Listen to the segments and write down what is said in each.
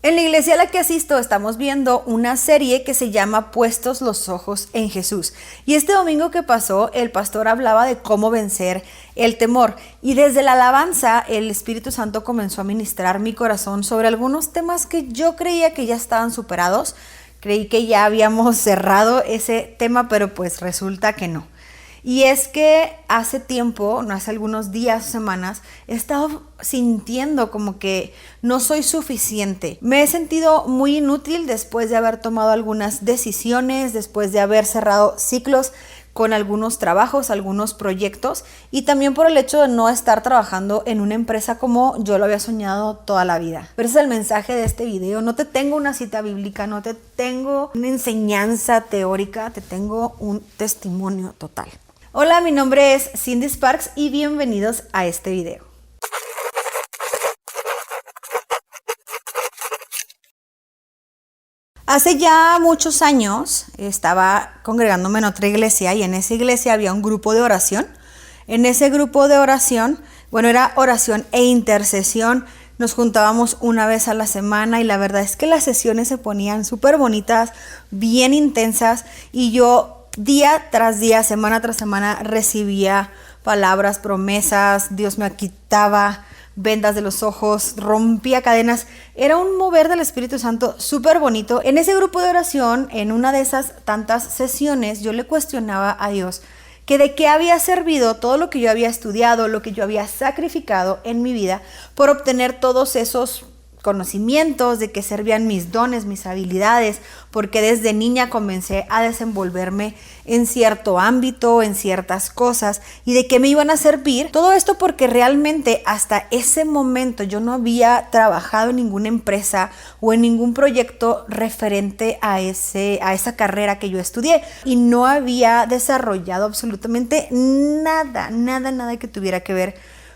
En la iglesia a la que asisto estamos viendo una serie que se llama Puestos los ojos en Jesús. Y este domingo que pasó, el pastor hablaba de cómo vencer el temor. Y desde la alabanza, el Espíritu Santo comenzó a ministrar mi corazón sobre algunos temas que yo creía que ya estaban superados. Creí que ya habíamos cerrado ese tema, pero pues resulta que no. Y es que hace tiempo, no hace algunos días o semanas, he estado sintiendo como que no soy suficiente. Me he sentido muy inútil después de haber tomado algunas decisiones, después de haber cerrado ciclos con algunos trabajos, algunos proyectos, y también por el hecho de no estar trabajando en una empresa como yo lo había soñado toda la vida. Pero ese es el mensaje de este video. No te tengo una cita bíblica, no te tengo una enseñanza teórica, te tengo un testimonio total. Hola, mi nombre es Cindy Sparks y bienvenidos a este video. Hace ya muchos años estaba congregándome en otra iglesia y en esa iglesia había un grupo de oración. En ese grupo de oración, era oración e intercesión. Nos juntábamos una vez a la semana y la verdad es que las sesiones se ponían súper bonitas, bien intensas, y yo día tras día, semana tras semana, recibía palabras, promesas. Dios me quitaba vendas de los ojos, rompía cadenas. Era un mover del Espíritu Santo súper bonito. En ese grupo de oración, en una de esas tantas sesiones, yo le cuestionaba a Dios que de qué había servido todo lo que yo había estudiado, lo que yo había sacrificado en mi vida por obtener todos esos conocimientos, de qué servían mis dones, mis habilidades, porque desde niña comencé a desenvolverme en cierto ámbito, en ciertas cosas, y de qué me iban a servir. Todo esto porque realmente hasta ese momento yo no había trabajado en ninguna empresa o en ningún proyecto referente a esa carrera que yo estudié, y no había desarrollado absolutamente nada que tuviera que ver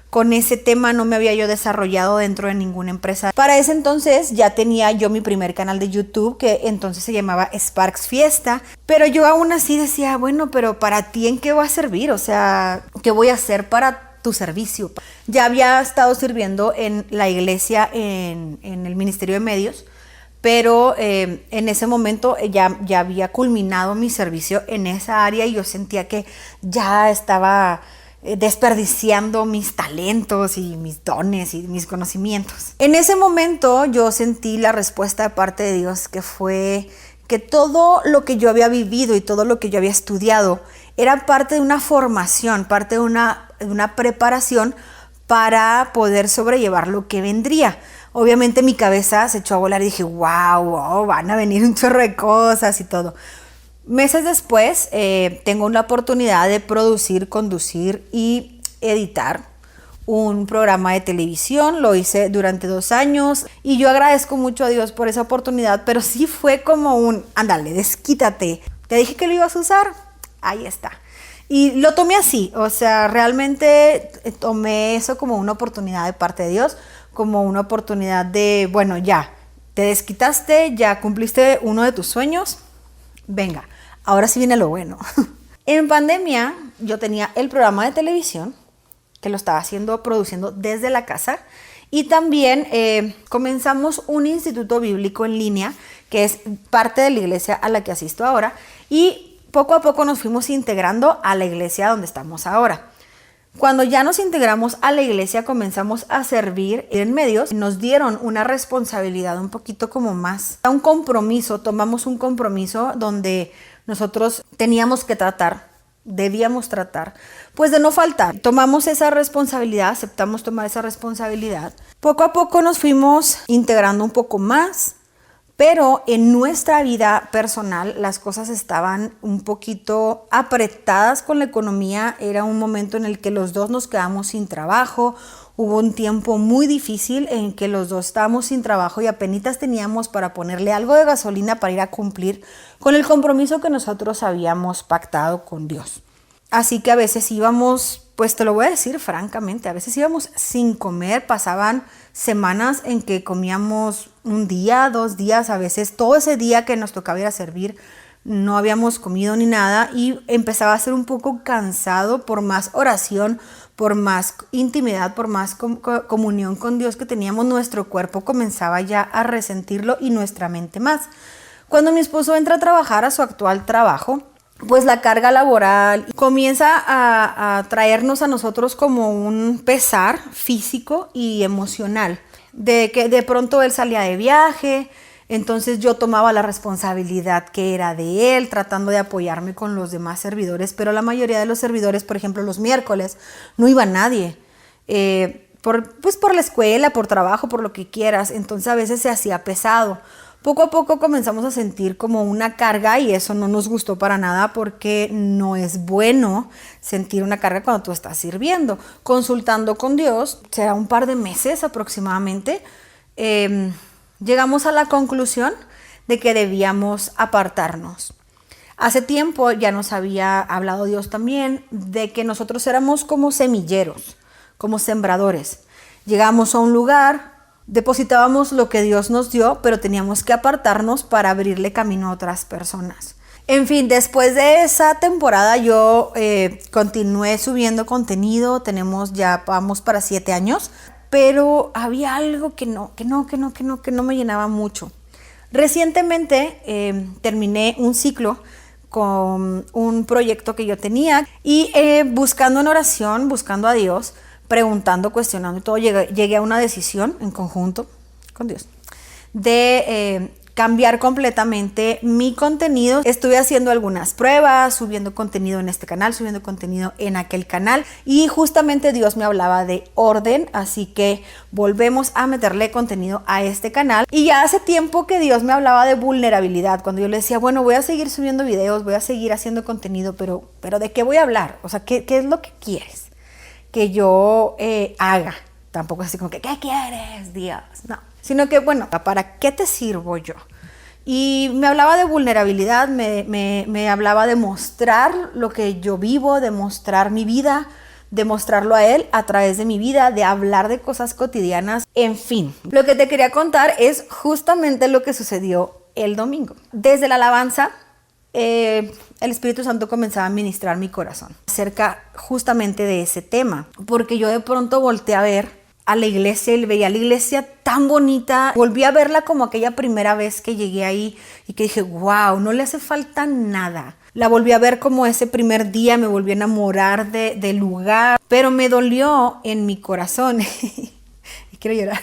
con ese tema. No me había yo desarrollado dentro de ninguna empresa. Para ese entonces ya tenía yo mi primer canal de YouTube, que entonces se llamaba Sparks Fiesta, pero yo aún así decía, pero para ti, ¿en qué va a servir? O sea, ¿qué voy a hacer para tu servicio? Ya había estado sirviendo en la iglesia, en el Ministerio de Medios, pero en ese momento ya había culminado mi servicio en esa área y yo sentía que ya estaba desperdiciando mis talentos y mis dones y mis conocimientos. En ese momento yo sentí la respuesta de parte de Dios, que fue que todo lo que yo había vivido y todo lo que yo había estudiado era parte de una formación, parte de una preparación para poder sobrellevar lo que vendría. Obviamente mi cabeza se echó a volar y dije, wow, van a venir un chorro de cosas y todo. Meses después tengo la oportunidad de producir, conducir y editar un programa de televisión. Lo hice durante 2 años y yo agradezco mucho a Dios por esa oportunidad, pero sí fue como ándale, desquítate. Te dije que lo ibas a usar, ahí está. Y lo tomé así, o sea, realmente tomé eso como una oportunidad de parte de Dios, como una oportunidad de, ya, te desquitaste, ya cumpliste uno de tus sueños, venga. Ahora sí viene lo bueno. En pandemia yo tenía el programa de televisión que lo estaba produciendo desde la casa, y también comenzamos un instituto bíblico en línea que es parte de la iglesia a la que asisto ahora, y poco a poco nos fuimos integrando a la iglesia donde estamos ahora. Cuando ya nos integramos a la iglesia, comenzamos a servir en medios. Nos dieron una responsabilidad un poquito como más, un compromiso. Tomamos un compromiso donde nosotros debíamos tratar, pues de no faltar. Tomamos esa responsabilidad, aceptamos tomar esa responsabilidad. Poco a poco nos fuimos integrando un poco más, pero en nuestra vida personal las cosas estaban un poquito apretadas con la economía. Era un momento en el que los dos nos quedamos sin trabajo. Hubo un tiempo muy difícil en que los dos estábamos sin trabajo y apenas teníamos para ponerle algo de gasolina para ir a cumplir con el compromiso que nosotros habíamos pactado con Dios. Así que a veces íbamos, pues te lo voy a decir francamente, a veces íbamos sin comer. Pasaban semanas en que comíamos un día, 2 días, a veces todo ese día que nos tocaba ir a servir no habíamos comido ni nada, y empezaba a ser un poco cansado por más oración, por más intimidad, por más comunión con Dios que teníamos, nuestro cuerpo comenzaba ya a resentirlo y nuestra mente más. Cuando mi esposo entra a trabajar a su actual trabajo, pues la carga laboral comienza a traernos a nosotros como un pesar físico y emocional, de que de pronto él salía de viaje, entonces yo tomaba la responsabilidad que era de él, tratando de apoyarme con los demás servidores, pero la mayoría de los servidores, por ejemplo, los miércoles, no iba nadie, por la escuela, por trabajo, por lo que quieras, entonces a veces se hacía pesado. Poco a poco comenzamos a sentir como una carga y eso no nos gustó para nada porque no es bueno sentir una carga cuando tú estás sirviendo. Consultando con Dios, será un par de meses aproximadamente, llegamos a la conclusión de que debíamos apartarnos. Hace tiempo ya nos había hablado Dios también de que nosotros éramos como semilleros, como sembradores. Llegamos a un lugar, depositábamos lo que Dios nos dio, pero teníamos que apartarnos para abrirle camino a otras personas. En fin, después de esa temporada yo continué subiendo contenido, vamos para 7 años, pero había algo que no me llenaba mucho. Recientemente terminé un ciclo con un proyecto que yo tenía y buscando en oración, buscando a Dios, preguntando, cuestionando y todo, llegué a una decisión en conjunto con Dios de cambiar completamente mi contenido. Estuve haciendo algunas pruebas, subiendo contenido en este canal, subiendo contenido en aquel canal y justamente Dios me hablaba de orden, así que volvemos a meterle contenido a este canal. Y ya hace tiempo que Dios me hablaba de vulnerabilidad, cuando yo le decía, bueno, voy a seguir subiendo videos, voy a seguir haciendo contenido, pero ¿de qué voy a hablar? O sea, ¿qué es lo que quieres que yo haga? Tampoco así como que, ¿qué quieres, Dios? No, sino que, bueno, ¿para qué te sirvo yo? Y me hablaba de vulnerabilidad, me hablaba de mostrar lo que yo vivo, de mostrar mi vida, de mostrarlo a Él a través de mi vida, de hablar de cosas cotidianas, en fin. Lo que te quería contar es justamente lo que sucedió el domingo. Desde la alabanza, el Espíritu Santo comenzaba a ministrar mi corazón acerca justamente de ese tema, porque yo de pronto volteé a ver a la iglesia y veía a la iglesia tan bonita, volví a verla como aquella primera vez que llegué ahí y que dije, wow, no le hace falta nada. La volví a ver como ese primer día, me volví a enamorar del lugar, pero me dolió en mi corazón, y quiero llorar,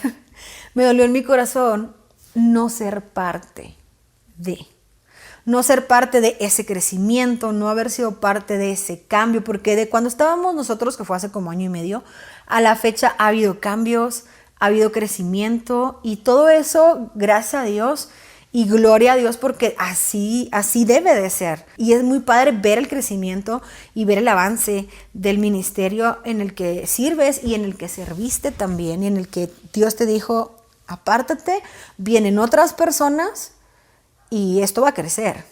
me dolió en mi corazón no ser parte de ese crecimiento, no haber sido parte de ese cambio, porque de cuando estábamos nosotros, que fue hace como 1 año y medio, a la fecha ha habido cambios, ha habido crecimiento y todo eso, gracias a Dios y gloria a Dios, porque así debe de ser. Y es muy padre ver el crecimiento y ver el avance del ministerio en el que sirves y en el que serviste también, y en el que Dios te dijo, apártate, vienen otras personas y esto va a crecer.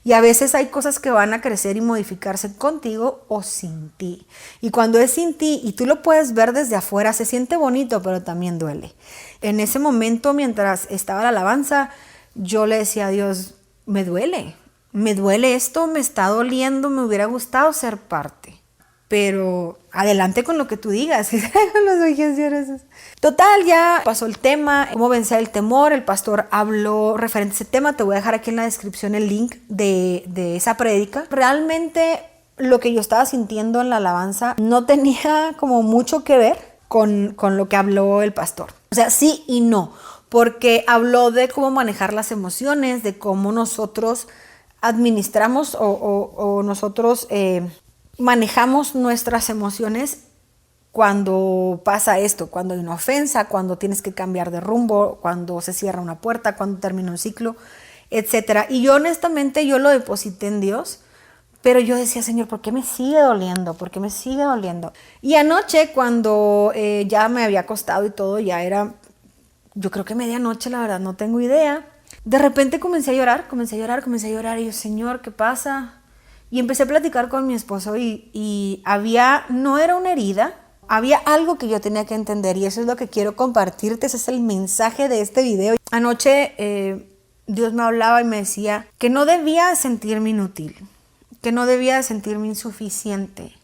Y a veces hay cosas que van a crecer y modificarse contigo o sin ti. Y cuando es sin ti y tú lo puedes ver desde afuera, se siente bonito, pero también duele. En ese momento, mientras estaba la alabanza, yo le decía a Dios, me duele esto, me está doliendo, me hubiera gustado ser parte. Pero adelante con lo que tú digas. Total, ya pasó el tema, cómo vencer el temor. El pastor habló referente a ese tema. Te voy a dejar aquí en la descripción el link de esa prédica. Realmente lo que yo estaba sintiendo en la alabanza no tenía como mucho que ver con lo que habló el pastor. O sea, sí y no, porque habló de cómo manejar las emociones, de cómo nosotros administramos o nosotros manejamos nuestras emociones cuando pasa esto, cuando hay una ofensa, cuando tienes que cambiar de rumbo, cuando se cierra una puerta, cuando termina un ciclo, etc. Y yo honestamente yo lo deposité en Dios, pero yo decía, Señor, ¿por qué me sigue doliendo? ¿Por qué me sigue doliendo? Y anoche cuando ya me había acostado y todo, ya era, yo creo que medianoche, la verdad, no tengo idea. De repente comencé a llorar y yo, Señor, ¿qué pasa? Y empecé a platicar con mi esposo y no era una herida, había algo que yo tenía que entender y eso es lo que quiero compartirte, ese es el mensaje de este video. Anoche Dios me hablaba y me decía que no debía sentirme inútil, que no debía sentirme insuficiente,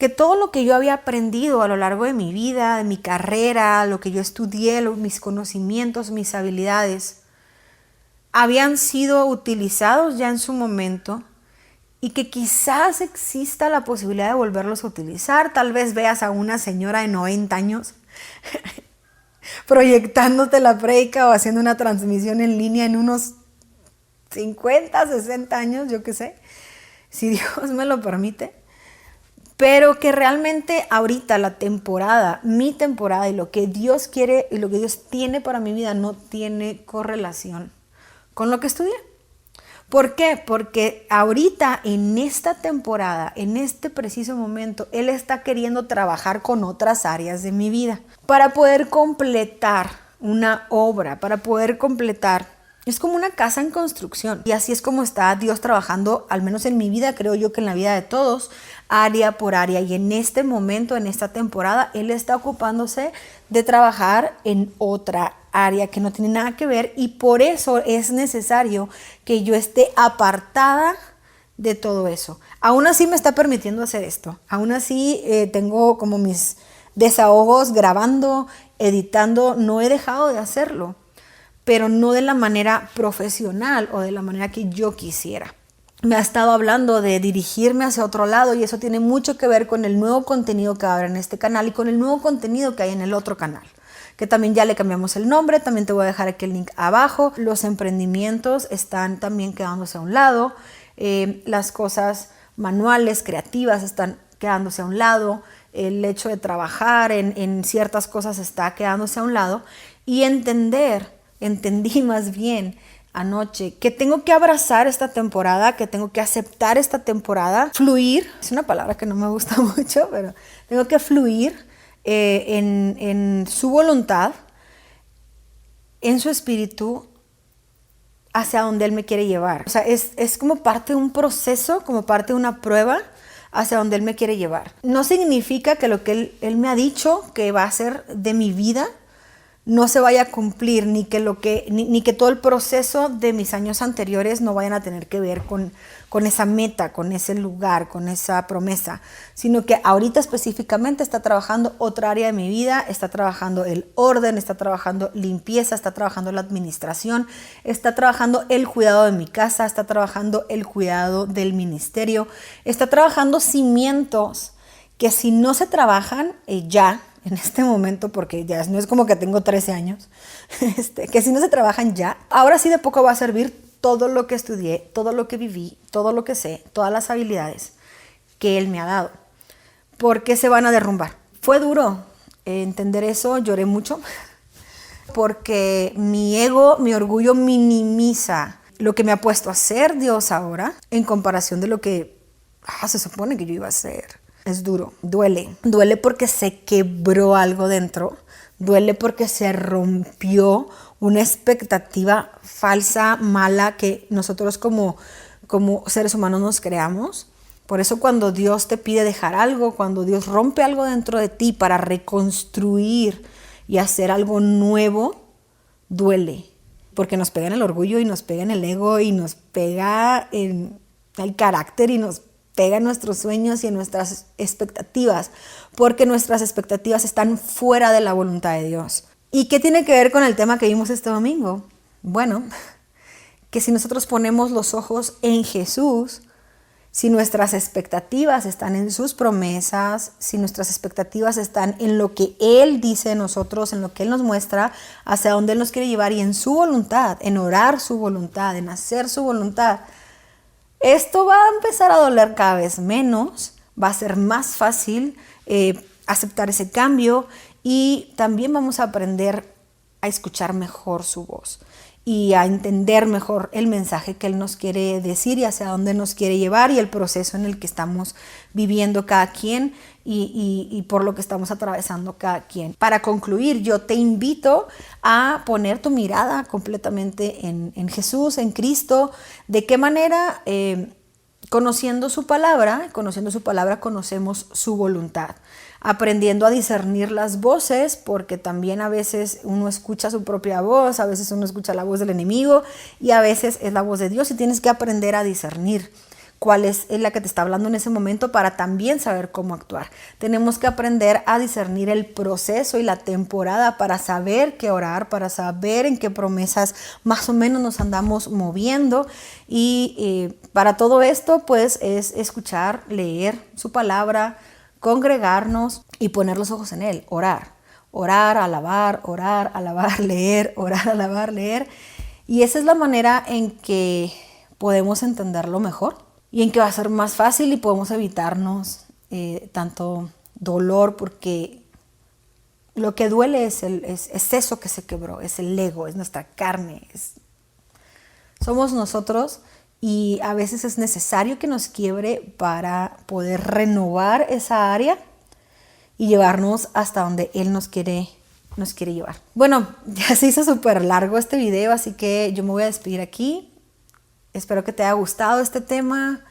que todo lo que yo había aprendido a lo largo de mi vida, de mi carrera, lo que yo estudié, mis conocimientos, mis habilidades, habían sido utilizados ya en su momento y que quizás exista la posibilidad de volverlos a utilizar. Tal vez veas a una señora de 90 años proyectándote la prédica o haciendo una transmisión en línea en unos 50, 60 años, yo qué sé, si Dios me lo permite. Pero que realmente ahorita la temporada, mi temporada y lo que Dios quiere y lo que Dios tiene para mi vida no tiene correlación con lo que estudié. ¿Por qué? Porque ahorita en esta temporada, en este preciso momento, Él está queriendo trabajar con otras áreas de mi vida para poder completar una obra, para poder completar. Es como una casa en construcción y así es como está Dios trabajando, al menos en mi vida, creo yo que en la vida de todos, área por área. Y en este momento, en esta temporada, Él está ocupándose de trabajar en otra área que no tiene nada que ver y por eso es necesario que yo esté apartada de todo eso. Aún así me está permitiendo hacer esto. Aún así tengo como mis desahogos grabando, editando. No he dejado de hacerlo, pero no de la manera profesional o de la manera que yo quisiera. Me ha estado hablando de dirigirme hacia otro lado y eso tiene mucho que ver con el nuevo contenido que va a haber en este canal y con el nuevo contenido que hay en el otro canal, que también ya le cambiamos el nombre. También te voy a dejar aquí el link abajo. Los emprendimientos están también quedándose a un lado, las cosas manuales, creativas están quedándose a un lado, el hecho de trabajar en ciertas cosas está quedándose a un lado y entendí más bien anoche que tengo que abrazar esta temporada, que tengo que aceptar esta temporada, fluir, es una palabra que no me gusta mucho, pero tengo que fluir en su voluntad, en su espíritu, hacia donde Él me quiere llevar. O sea, es como parte de un proceso, como parte de una prueba hacia donde Él me quiere llevar. No significa que lo que Él me ha dicho que va a hacer de mi vida no se vaya a cumplir, ni que todo el proceso de mis años anteriores no vayan a tener que ver con esa meta, con ese lugar, con esa promesa, sino que ahorita específicamente está trabajando otra área de mi vida, está trabajando el orden, está trabajando limpieza, está trabajando la administración, está trabajando el cuidado de mi casa, está trabajando el cuidado del ministerio, está trabajando cimientos que si no se trabajan ya, en este momento, porque ya no es como que tengo 13 años, que si no se trabajan ya, ahora sí de poco va a servir todo lo que estudié, todo lo que viví, todo lo que sé, todas las habilidades que Él me ha dado, porque se van a derrumbar. Fue duro entender eso, lloré mucho, porque mi ego, mi orgullo minimiza lo que me ha puesto a hacer Dios ahora en comparación de lo que se supone que yo iba a hacer. Es duro, duele porque se quebró algo dentro, duele porque se rompió una expectativa falsa, mala, que nosotros como seres humanos nos creamos. Por eso cuando Dios te pide dejar algo, cuando Dios rompe algo dentro de ti para reconstruir y hacer algo nuevo, duele, porque nos pega en el orgullo y nos pega en el ego y nos pega en el carácter y nos pega en nuestros sueños y en nuestras expectativas, porque nuestras expectativas están fuera de la voluntad de Dios. ¿Y qué tiene que ver con el tema que vimos este domingo? Bueno, que si nosotros ponemos los ojos en Jesús, si nuestras expectativas están en sus promesas, si nuestras expectativas están en lo que Él dice de nosotros, en lo que Él nos muestra, hacia dónde Él nos quiere llevar y en su voluntad, en orar su voluntad, en hacer su voluntad, esto va a empezar a doler cada vez menos, va a ser más fácil aceptar ese cambio y también vamos a aprender a escuchar mejor su voz y a entender mejor el mensaje que Él nos quiere decir y hacia dónde nos quiere llevar y el proceso en el que estamos viviendo cada quien y por lo que estamos atravesando cada quien. Para concluir, yo te invito a poner tu mirada completamente en Jesús, en Cristo. ¿De qué manera? Conociendo su palabra conocemos su voluntad. Aprendiendo a discernir las voces, porque también a veces uno escucha su propia voz, a veces uno escucha la voz del enemigo y a veces es la voz de Dios y tienes que aprender a discernir cuál es la que te está hablando en ese momento para también saber cómo actuar. Tenemos que aprender a discernir el proceso y la temporada para saber qué orar, para saber en qué promesas más o menos nos andamos moviendo. Y para todo esto, pues es escuchar, leer su palabra, congregarnos y poner los ojos en Él, orar. Orar, alabar, leer, orar, alabar, leer. Y esa es la manera en que podemos entenderlo mejor y en que va a ser más fácil y podemos evitarnos tanto dolor, porque lo que duele es eso que se quebró, es el ego, es nuestra carne, somos nosotros, y a veces es necesario que nos quiebre para poder renovar esa área y llevarnos hasta donde Él nos quiere llevar. Bueno, ya se hizo súper largo este video, así que yo me voy a despedir aquí. Espero que te haya gustado este tema.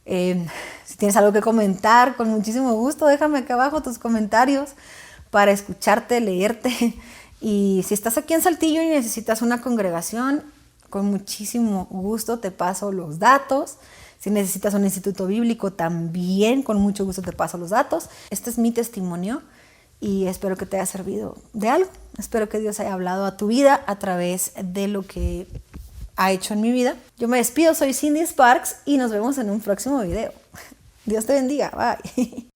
Si tienes algo que comentar, con muchísimo gusto, déjame acá abajo tus comentarios para escucharte, leerte. Y si estás aquí en Saltillo y necesitas una congregación, con muchísimo gusto te paso los datos. Si necesitas un instituto bíblico, también con mucho gusto te paso los datos. Este es mi testimonio y espero que te haya servido de algo. Espero que Dios haya hablado a tu vida a través de lo que ha hecho en mi vida. Yo me despido, soy Cindy Sparks y nos vemos en un próximo video. Dios te bendiga, bye.